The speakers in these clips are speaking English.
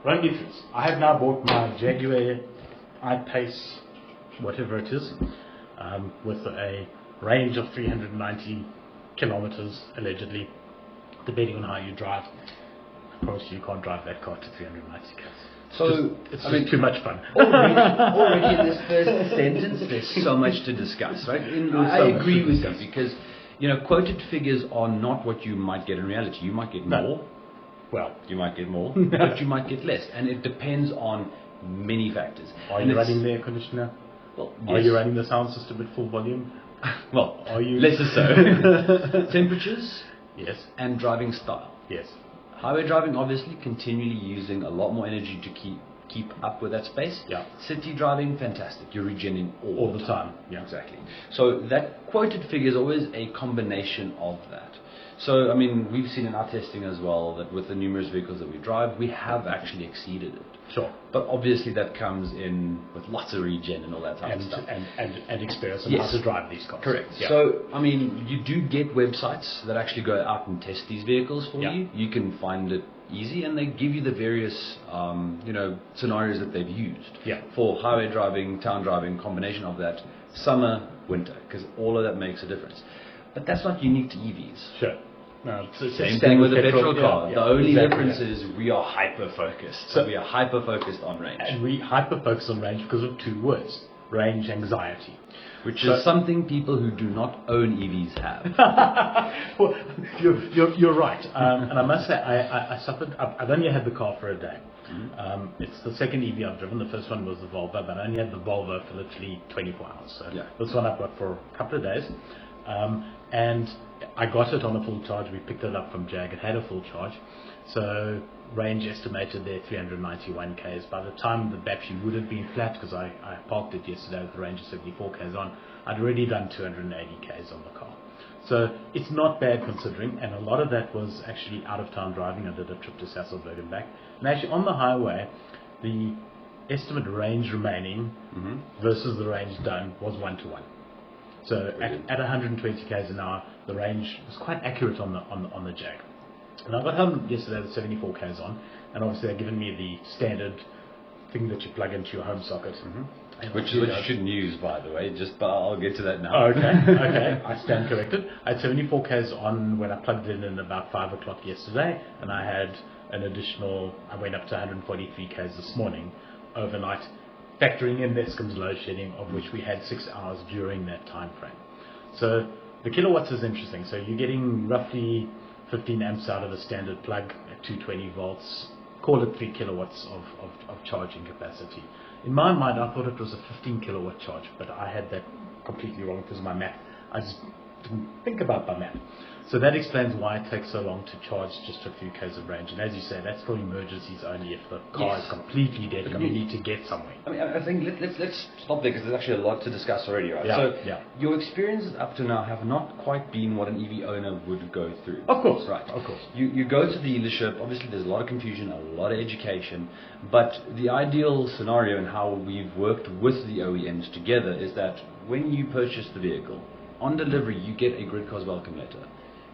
Run me through. I have now bought my Jaguar I-Pace, whatever it is, with a range of 390 kilometers, allegedly, depending on how you drive. Of course, you can't drive that car to 390 km. So, it's too much fun. Already in this first sentence, there's so much to discuss, right? I agree with you because, quoted figures are not what you might get in reality. You might get more. Well, you might get more, but you might get less, and it depends on many factors. Are you running the air conditioner? Well, yes. Are you running the sound system at full volume? Well, are you? Less so. Temperatures. Yes. And driving style. Yes. Highway driving, obviously, continually using a lot more energy to keep up with that space. Yeah. City driving, fantastic. You're regenerating all the time. Yeah. Exactly. So that quoted figure is always a combination of that. So, we've seen in our testing as well that with the numerous vehicles that we drive, we have actually exceeded it. Sure. But obviously that comes in with lots of regen and all that type of stuff. And experience on how to drive these cars. Correct. Yeah. So, you do get websites that actually go out and test these vehicles for you. You can find it easy, and they give you the various, scenarios that they've used. Yeah. For highway driving, town driving, combination of that, summer, winter, because all of that makes a difference. But that's not unique to EVs. Sure. No, same thing with a petrol car. The only difference is we are hyper-focused. So we are hyper-focused on range. And we hyper-focus on range because of two words. Range anxiety. Which is something people who do not own EVs have. Well, you're right. And I must say, I suffered. I've only had the car for a day. Mm-hmm. It's the second EV I've driven. The first one was the Volvo, but I only had the Volvo for literally 24 hours. So this one I've got for a couple of days. And I got it on a full charge. We picked it up from Jag. It had a full charge. So range estimated there 391 k's. By the time the battery would have been flat, because I parked it yesterday with the range of 74 k's on, I'd already done 280 k's on the car. So it's not bad considering, and a lot of that was actually out of town driving. I did a trip to Sasolburg and back. And actually on the highway, the estimate range remaining versus the range done was 1-to-1. So at 120 k's an hour, the range was quite accurate on the Jag. And I got home yesterday with 74 k's on, and obviously they've given me the standard thing that you plug into your home socket. Which is what you shouldn't use, by the way, but I'll get to that now. Okay, I stand corrected. I had 74 k's on when I plugged it in at about 5 o'clock yesterday, and I had an additional, I went up to 143 k's this morning, overnight, factoring in Eskom's load shedding, of which we had 6 hours during that time frame. So the kilowatts is interesting. So you're getting roughly 15 amps out of the standard plug at 220 volts. Call it 3 kilowatts of charging capacity. In my mind, I thought it was a 15 kilowatt charge, but I had that completely wrong because of my math. I just didn't think about my math. So that explains why it takes so long to charge just a few k's of range. And as you say, that's for emergencies only. If the car is completely dead and you need to get somewhere. I think let's stop there because there's actually a lot to discuss already, right? Your experiences up to now have not quite been what an EV owner would go through. Of course. Right. Of course. You go to the dealership, obviously there's a lot of confusion, a lot of education, but the ideal scenario and how we've worked with the OEMs together is that when you purchase the vehicle, on delivery you get a GridCars welcome letter.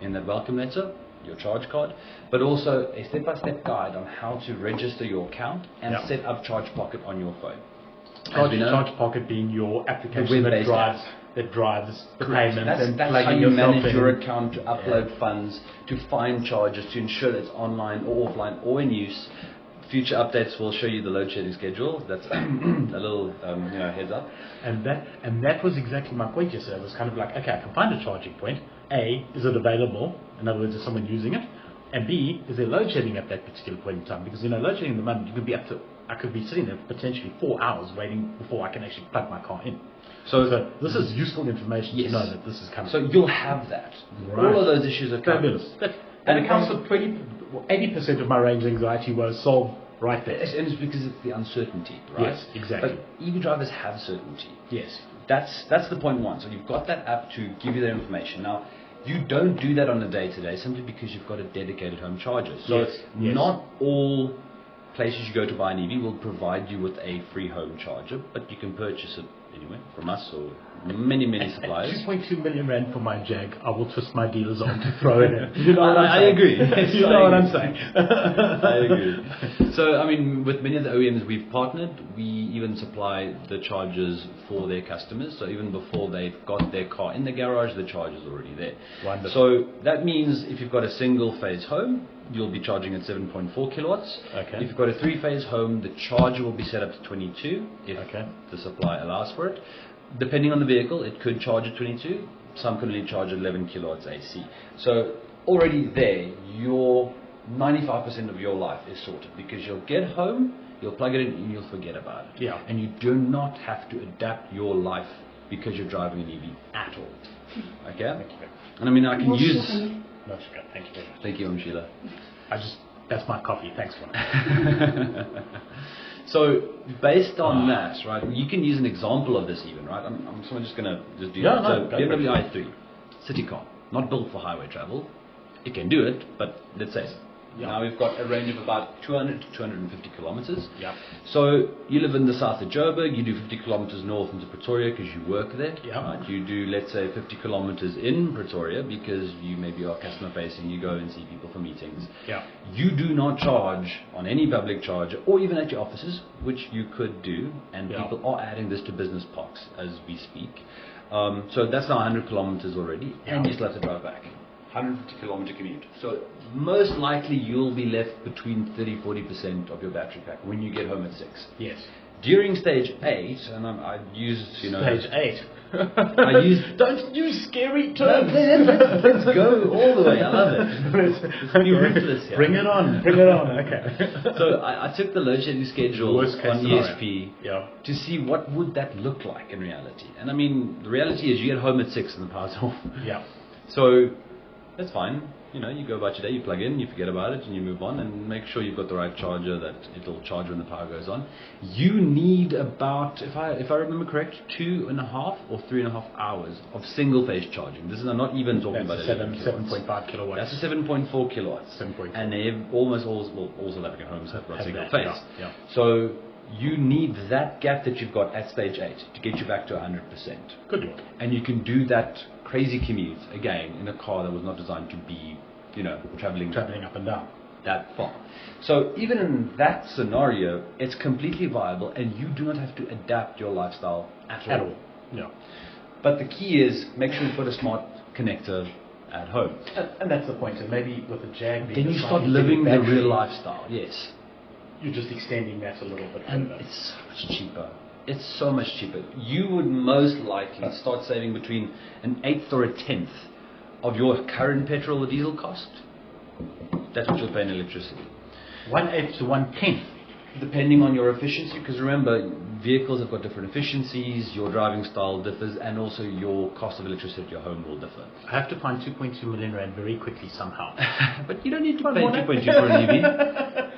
In that welcome letter, your charge card, but also a step-by-step guide on how to register your account and set up Charge Pocket on your phone. Charge Pocket being your application that drives the payments. That's how you manage your account, to upload funds, to find charges, to ensure that it's online or offline or in use. Future updates will show you the load shedding schedule. That's a little heads up. And that was exactly my point yesterday. It was kind of like, okay, I can find a charging point. A, is it available? In other words, is someone using it? And B, is there load shedding at that particular point in time? Because load shedding in the moment, I could be sitting there for potentially 4 hours waiting before I can actually plug my car in. So this is useful information to know that this is coming. So you'll have that. Right. All of those issues are covered. And it counts for 80% of my range anxiety was solved right there. And it's because it's the uncertainty, right? Yes, exactly. But EV drivers have certainty. Yes. That's the point one. So you've got that app to give you that information. Now, you don't do that on a day-to-day simply because you've got a dedicated home charger. So not all places you go to buy an EV will provide you with a free home charger, but you can purchase it anyway from us or many suppliers. 2.2 million rand for my Jag. I will twist my dealer's arm to throw it in. You know what I agree. Yes, you know what I'm saying. I agree. So, I mean, with many of the OEMs we've partnered, we even supply the chargers for their customers. So even before they've got their car in the garage, the charger's already there. Wonderful. So that means if you've got a single-phase home, you'll be charging at 7.4 kilowatts. Okay. If you've got a three-phase home, the charger will be set up to 22 if Okay. the supply allows for it. Depending on the vehicle, it could charge at 22. Some can only charge at 11 kilowatts AC. So already there, your 95% of your life is sorted, because you'll get home, you'll plug it in, and you'll forget about it. Yeah. And you do not have to adapt your life because you're driving an EV at all. Okay? Thank you. And I mean, I can What's use... your honey? No, it's good. Thank you very much. Thank you, Sheila. That's my coffee. Thanks for that. So, based on that, right, you can use an example of this even, right? I'm just going to do Yeah, that. no, So, go for BMW it. i3, city car, not built for highway travel. It can do it, but let's say so. Yeah. Now we've got a range of about 200 to 250 kilometers. Yeah. So you live in the south of Joburg, you do 50 kilometers north into Pretoria because you work there. Yeah. Right? You do, let's say, 50 kilometers in Pretoria because you maybe are customer facing, you go and see people for meetings. Yeah. You do not charge on any public charger or even at your offices, which you could do, and Yeah. people are adding this to business parks as we speak. So that's now 100 kilometers already, and Yeah. you still have to drive back. 150 kilometer commute. So most likely you'll be left between 30-40% of your battery pack when you get home at 6. Yes. During stage 8, and I used, Stage 8. I used... Don't use scary No, terms. let's go all the way. I love it. Let's be ruthless here. Bring it on. Bring it on. Okay. So I took the load shedding schedule Worst case on scenario. ESP Yeah. to see what would that look like in reality. And I mean, the reality is you get home at 6 and the power's off. Yeah. So that's fine. You know, you go about your day, you plug in, you forget about it, and you move on, and make sure you've got the right charger that it'll charge when the power goes on. You need about, if I remember correct, 2.5 or 3.5 hours of single phase charging. This is I'm not even talking That's about a 11 kilowatts. 7.5 kilowatts. That's a 7.4 kilowatts. 7.4. And they almost all South African homes have got Have single that, phase. yeah. So you need that gap that you've got at stage 8 to get you back to 100%. Good Lord. And you can do that crazy commute again in a car that was not designed to be, traveling Traveling up and down. that far. So even in that scenario, it's completely viable, and you do not have to adapt your lifestyle at all. At all. Yeah. But the key is make sure you put a smart connector at home. And that's the point. And maybe with the Jag, being Then you a start slightly living bigger the battery, real lifestyle. Yes. You're just extending that a little bit And further. it's so much cheaper. It's so much cheaper. You would most likely start saving between an eighth or a tenth of your current petrol or diesel cost. That's what you'll pay in electricity. 1/8 to 1/10. Depending on your efficiency, because remember, vehicles have got different efficiencies, your driving style differs, and also your cost of electricity at your home will differ. I have to find 2.2 million rand very quickly somehow. But you don't need to pay want it. 2.2 for an EV.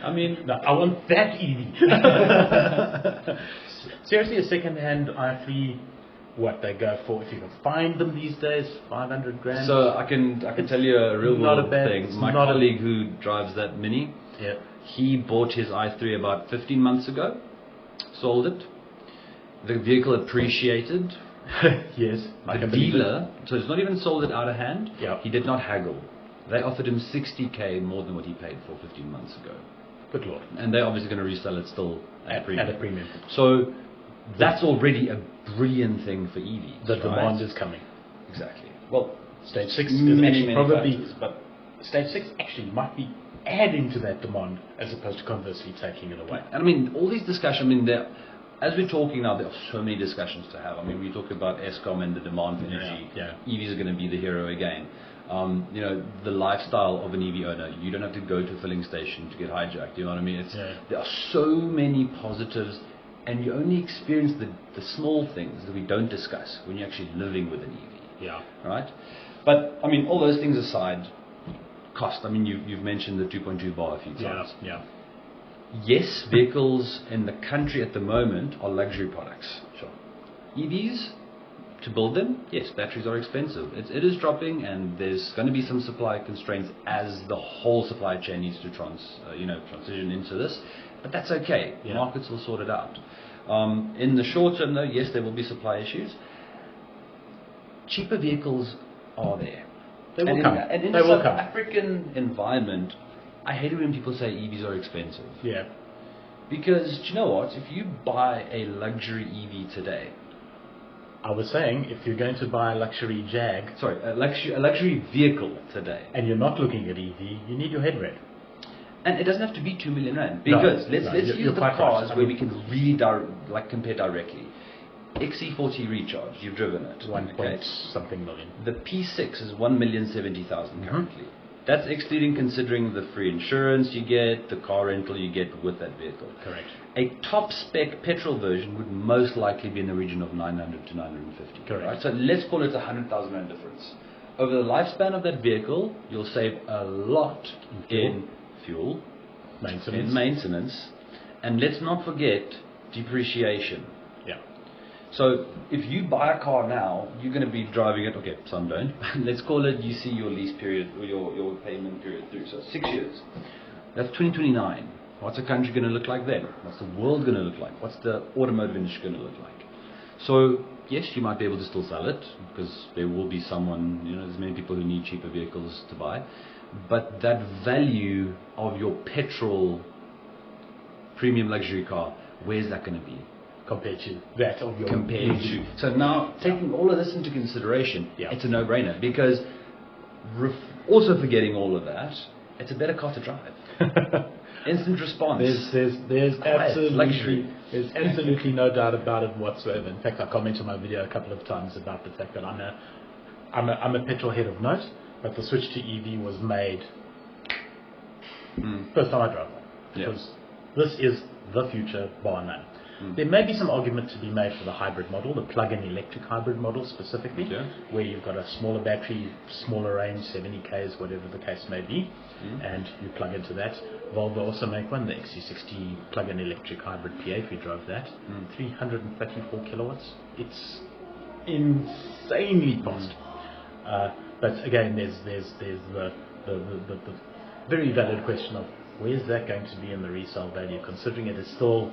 I mean, No, I want that EV. Seriously, a second-hand i3, what they go for, if you can find them these days, 500 grand. so I can tell you a real not world a bad- thing. it's My not a- colleague who drives that Mini, Yeah. he bought his i3 about 15 months ago, sold it. The vehicle appreciated. Yes. I The can believe it. dealer, so it's not even sold it out of hand. Yeah. He did not haggle. They offered him 60k more than what he paid for 15 months ago. Good Lord. And they're obviously going to resell it still at premium. At a premium. So that's already a brilliant thing for EVs. The right? demand is coming. Exactly. Well, Stage 6 is many, actually many probably, factors. but stage 6 actually might be adding to that demand as opposed to conversely taking it away. And I mean, all these discussions, I mean, as we're talking now, there are so many discussions to have. I mean, we talked about ESCOM and the demand for energy. Yeah. EVs are going to be the hero again. The lifestyle of an EV owner, you don't have to go to a filling station to get hijacked. You know what I mean? There are so many positives, and you only experience the small things that we don't discuss when you're actually living with an EV. Yeah. Right? But, I mean, all those things aside, cost. I mean, you've mentioned the 2.2 bar a few times. Yeah. Yes, vehicles in the country at the moment are luxury products. Sure. EVs, to build them, yes, batteries are expensive. It is dropping, and there's going to be some supply constraints as the whole supply chain needs to transition into this. But that's okay. Yeah. Markets will sort it out. In the short term, though, yes, there will be supply issues. cheaper vehicles are there. They will come. And in They the will South come. African environment, I hate it when people say EVs are expensive. Yeah. Because, do you know what? If you buy a luxury EV today, I was saying, if you're going to buy a luxury Jag, a luxury vehicle today, and you're not looking at EV, you need your head read. and it doesn't have to be 2 million rand, because let's you're use the quite cars right. where we can really compare directly. XC40 Recharge, you've driven it. One point something million. The P6 is 1,070,000 currently. That's excluding considering the free insurance you get, the car rental you get with that vehicle. Correct. A top spec petrol version would most likely be in the region of 900 to 950. Correct. Right? So let's call it 100,000 rand difference. Over the lifespan of that vehicle, you'll save a lot in fuel, in maintenance, and let's not forget depreciation. Yeah. So if you buy a car now, you're going to be driving it. Okay, some don't. Let's call it. You see your lease period or your payment period through. So 6 years. That's 2029. What's the country going to look like then? What's the world going to look like? What's the automotive industry going to look like? So yes, you might be able to still sell it because there will be someone. There's many people who need cheaper vehicles to buy, but that value of your petrol premium luxury car, where's that going to be? Compared to that of your So now, taking all of this into consideration, Yeah. it's a no-brainer because also forgetting all of that, it's a better car to drive. Instant response. There's absolutely luxury. There's absolutely no doubt about it whatsoever. In fact, I commented on my video a couple of times about the fact that I'm a petrol head of note, but the switch to EV was made first time I drove one, because this is the future, bar none. There may be some argument to be made for the hybrid model, the plug-in electric hybrid model specifically, where you've got a smaller battery, smaller range, 70 k's, whatever the case may be, and you plug into that. Volvo also make one, the XC60 plug-in electric hybrid P8. We drove that, 334 kilowatts. It's insanely fast. But again, there's the very valid question of where's that going to be in the resale value, considering it is still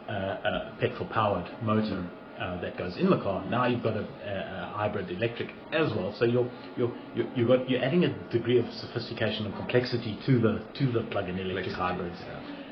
a petrol-powered motor that goes in the car. Now you've got a hybrid electric as well, so you're adding a degree of sophistication and complexity to the plug-in electric hybrids.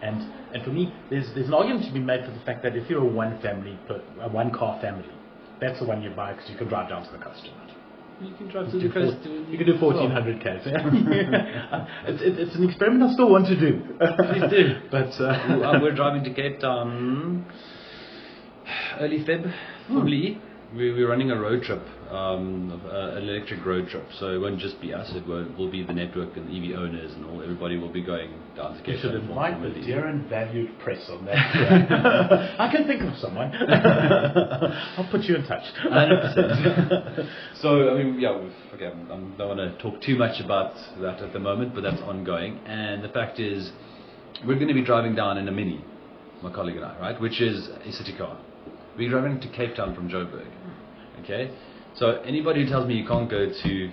And for me, there's an argument to be made for the fact that if you're a one-car family, that's the one you buy because you can drive down to the coast. You can drive to the coast. You can do 1,400 k's. It's an experiment I still want to do. Please do. But we're driving to Cape Town early Feb from Lee. We're running a road trip, an electric road trip. So it won't just be us. It will be the network and the EV owners and all. Everybody will be going down to Cape Town. You should invite the dear and valued press on that. I can think of someone. I'll put you in touch. 100%. So, I mean, I don't want to talk too much about that at the moment, but that's ongoing. And the fact is, we're going to be driving down in a Mini, my colleague and I, right, which is a city car. We're driving to Cape Town from Joburg. Okay? So, anybody who tells me you can't go to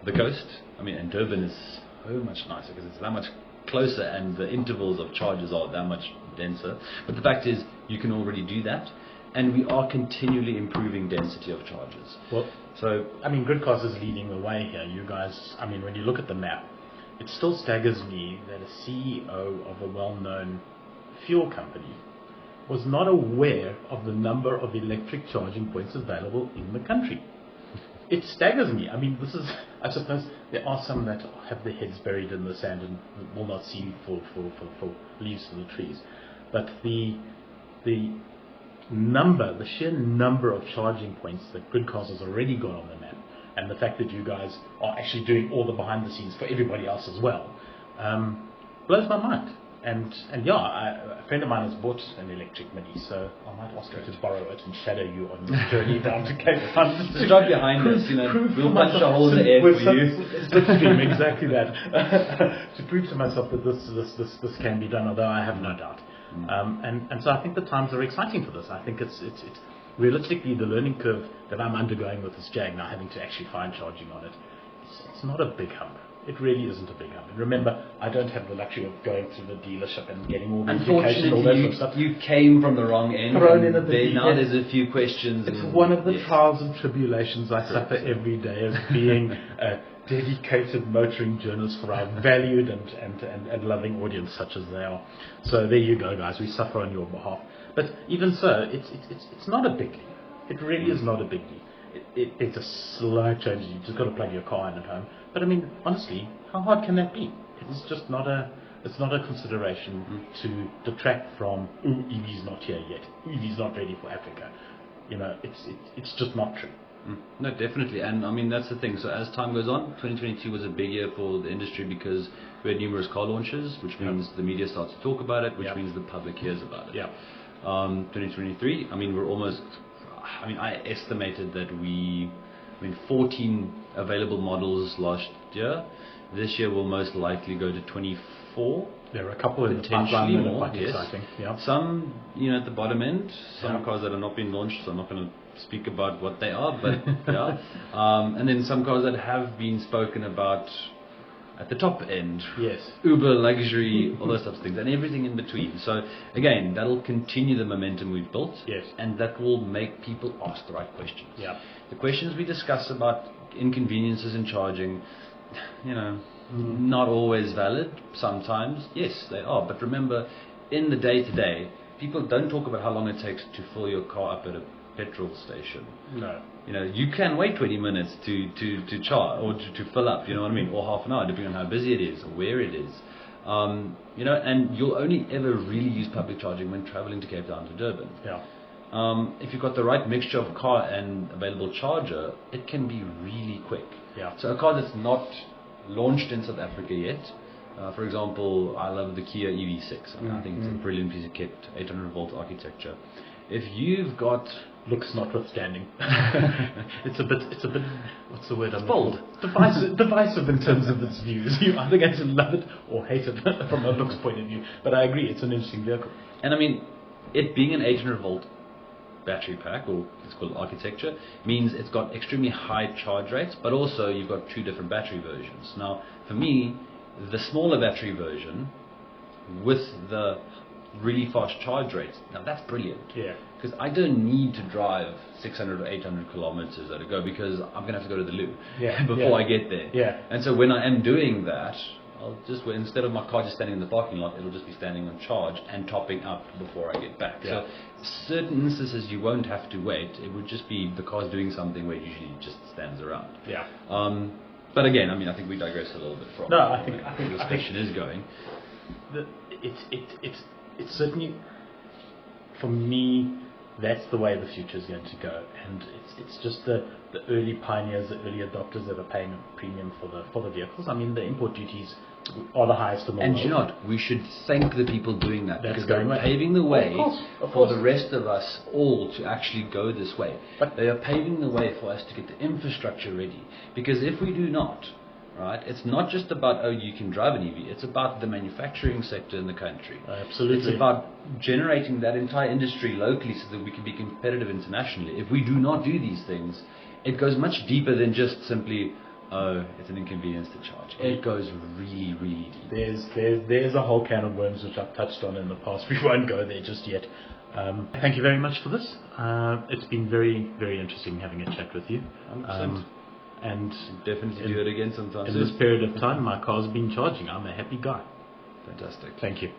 the coast, and Durban is so much nicer because it's that much closer and the intervals of charges are that much denser. But the fact is, you can already do that. And we are continually improving density of charges. Well, GridCars is leading the way here. You guys, when you look at the map, it still staggers me that a CEO of a well-known fuel company was not aware of the number of electric charging points available in the country. It staggers me. I suppose there are some that have their heads buried in the sand and will not see for leaves for the trees. But the sheer number of charging points that GridCars has already got on the map, and the fact that you guys are actually doing all the behind the scenes for everybody else as well, blows my mind. And a friend of mine has bought an electric Mini, so I might ask her to borrow it and shadow you on your journey down to Cape Town. Just drive behind us, we'll punch a hole in the air for you. Slipstream, exactly that. To prove to myself that this can be done, although I have no doubt. And so I think the times are exciting for this. I think it's realistically the learning curve that I'm undergoing with this Jag now, having to actually find charging on it. It's not a big hump. It really isn't a big hub. And remember, I don't have the luxury of going through the dealership and getting all the education and all that sort of Unfortunately, stuff. you came from the wrong end. Thrown in at the deep Now end. there's a few questions. It's and one of the yes. trials and tribulations I Correct. suffer every day of being a dedicated motoring journalist for our valued and loving audience such as they are. So there you go, guys. We suffer on your behalf. But even so, it's not a biggie. It really is not a biggie. It's a slight change. You've just got to plug your car in at home. But I mean, honestly, how hard can that be? It's just not a consideration to detract from, EV's not here yet. EV's not ready for Africa. You know, it's just not true. No, definitely. And I mean, that's the thing. So as time goes on, 2022 was a big year for the industry because we had numerous car launches, which means the media starts to talk about it, which means the public hears about it. 2023, I mean, I estimated that 14 available models last year. This year will most likely go to 24. There are a couple in the Potentially pipeline that are more, quite yes. exciting. Yeah. Some, at the bottom end, some cars that are not being launched, so I'm not going to speak about what they are, but yeah. And then some cars that have been spoken about at the top end. Yes. Uber, luxury, all those types of things, and everything in between. So again, that'll continue the momentum we've built, Yes. and that will make people ask the right questions. Yeah. The questions we discuss about inconveniences in charging, not always valid. Sometimes, yes, they are. But remember, in the day-to-day, people don't talk about how long it takes to fill your car up at a petrol station. No. You can wait 20 minutes to charge or to fill up, you know what I mean, or half an hour, depending on how busy it is or where it is. And you'll only ever really use public charging when traveling to Cape Town to Durban. Yeah. If you've got the right mixture of car and available charger, it can be really quick. Yeah. So a car that's not launched in South Africa yet, for example, I love the Kia EV6. I think it's a brilliant piece of kit, 800 volt architecture. If you've got looks notwithstanding, it's a bit. What's the word? It's bold. Divisive in terms of its views. You either going to love it or hate it from a looks point of view. But I agree, it's an interesting vehicle. And I mean, it being an 800 volt battery pack, or it's called architecture, means it's got extremely high charge rates, but also you've got two different battery versions. Now, for me, the smaller battery version with the really fast charge rates, now that's brilliant. Yeah. Because I don't need to drive 600 or 800 kilometers at a go, because I'm going to have to go to the loo before I get there. Yeah. And so when I am doing that, I'll just, instead of my car just standing in the parking lot, it'll just be standing on charge and topping up before I get back. Yeah. So certain instances you won't have to wait. It would just be the car's doing something where it usually just stands around. Yeah. But again, I mean, I think we digress a little bit from No, I think this question is going. It's certainly, for me, that's the way the future is going to go, and it's just the early pioneers, the early adopters that are paying a premium for the vehicles. I mean, the import duties are the highest in the world. And you know what? We should thank the people doing that, That's because they're going paving the way of for course. the rest of us all to actually go this way. But they are paving the way for us to get the infrastructure ready. Because if we do not, right, it's not just about, you can drive an EV. It's about the manufacturing sector in the country. Absolutely. It's about generating that entire industry locally so that we can be competitive internationally. If we do not do these things, it goes much deeper than just simply, it's an inconvenience to charge. It goes really, really deep. There's a whole can of worms which I've touched on in the past. We won't go there just yet. Thank you very much for this. It's been very, very interesting having a chat with you. 100%. And Definitely do it again sometime in soon. this period of time, my car's been charging. I'm a happy guy. Fantastic. Thank you.